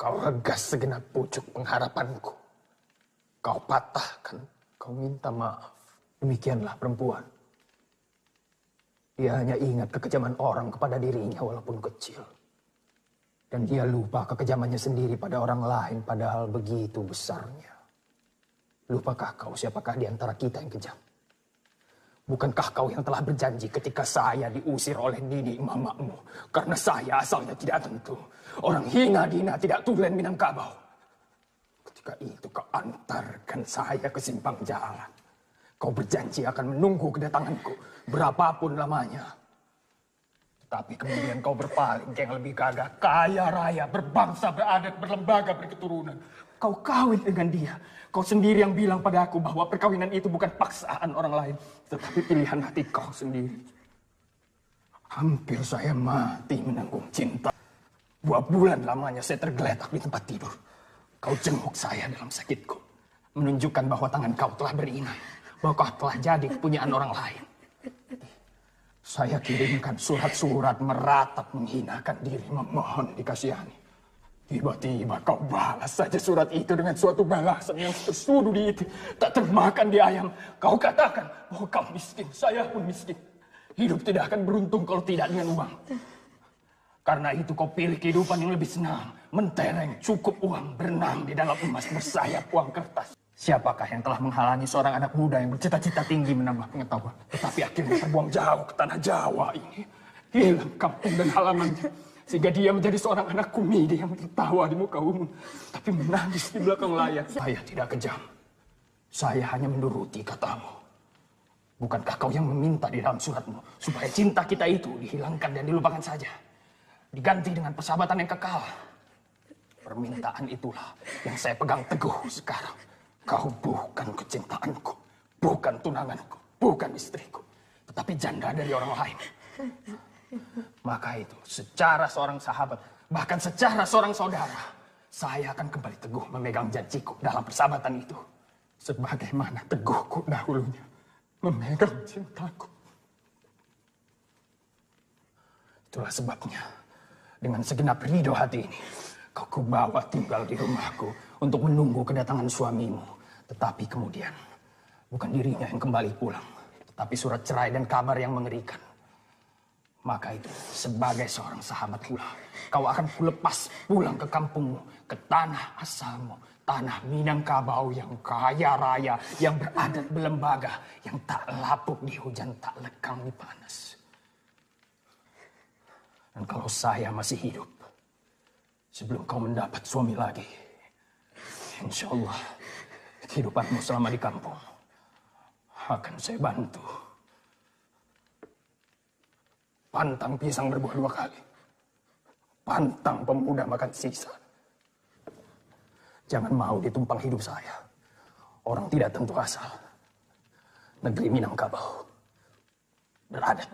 Kau regas segenap pucuk pengharapanku. Kau patahkan, kau minta maaf. Demikianlah perempuan. Dia hanya ingat kekejaman orang kepada dirinya walaupun kecil. Dan dia lupa kekejamannya sendiri pada orang lain padahal begitu besarnya. Lupakah kau siapakah di antara kita yang kejam? Bukankah kau yang telah berjanji ketika saya diusir oleh nini mamamu? Karena saya asalnya tidak tentu. Orang hina dina tidak tulen Minangkabau. Ketika itu kau antarkan saya ke simpang jalan. Kau berjanji akan menunggu kedatanganku berapapun lamanya. Tapi kemudian kau berpaling ke yang lebih gagah. Kaya raya, berbangsa, beradat, berlembaga, berketurunan. Kau kawin dengan dia. Kau sendiri yang bilang padaku bahwa perkawinan itu bukan paksaan orang lain. Tetapi pilihan hati kau sendiri. Hampir saya mati menanggung cinta. 2 bulan lamanya saya tergeletak di tempat tidur. Kau jenguk saya dalam sakitku. Menunjukkan bahwa tangan kau telah berinai. Bahwa kau telah jadi kepunyaan orang lain. Saya kirimkan surat-surat meratap menghinakan diri, memohon dikasihani. Tiba-tiba kau balas saja surat itu dengan suatu balasan yang tersudu di itu. Tak termakan di ayam. Kau katakan bahwa kau miskin, saya pun miskin. Hidup tidak akan beruntung kalau tidak dengan uang. Karena itu kau pilih kehidupan yang lebih senang. Mentereng, cukup uang, berenang di dalam emas bersayap uang kertas. Siapakah yang telah menghalangi seorang anak muda yang bercita-cita tinggi menambah pengetahuan. Tetapi akhirnya terbuang jauh ke tanah Jawa ini. Hilang kampung dan halamannya. Sehingga dia menjadi seorang anak kumidi yang tertawa di muka umum. Tapi menangis di belakang layar. Saya tidak kejam. Saya hanya menuruti katamu. Bukankah kau yang meminta di dalam suratmu. Supaya cinta kita itu dihilangkan dan dilupakan saja. Diganti dengan persahabatan yang kekal. Permintaan itulah yang saya pegang teguh sekarang. Kau bukan kecintaanku. Bukan tunanganku. Bukan istriku. Tetapi janda dari orang lain. Maka itu, secara seorang sahabat, bahkan secara seorang saudara, saya akan kembali teguh memegang janjiku dalam persahabatan itu. Sebagaimana teguhku dahulunya memegang cintaku. Itulah sebabnya, dengan segenap ridho hati ini, kau kubawa tinggal di rumahku untuk menunggu kedatangan suamimu. Tetapi kemudian, bukan dirinya yang kembali pulang, tetapi surat cerai dan kabar yang mengerikan. Maka itu, sebagai seorang sahabat pula, kau akan kulepas pulang ke kampungmu, ke tanah asalmu, tanah Minangkabau yang kaya raya, yang beradat berlembaga, yang tak lapuk di hujan, tak lekang di panas. Dan kalau saya masih hidup, sebelum kau mendapat suami lagi, insya Allah, kehidupanmu selama di kampung akan saya bantu. Pantang pisang berbuah 2 kali. Pantang pemuda makan sisa. Jangan mau ditumpang hidup saya. Orang tidak tentu asal. Negeri Minangkabau beradat.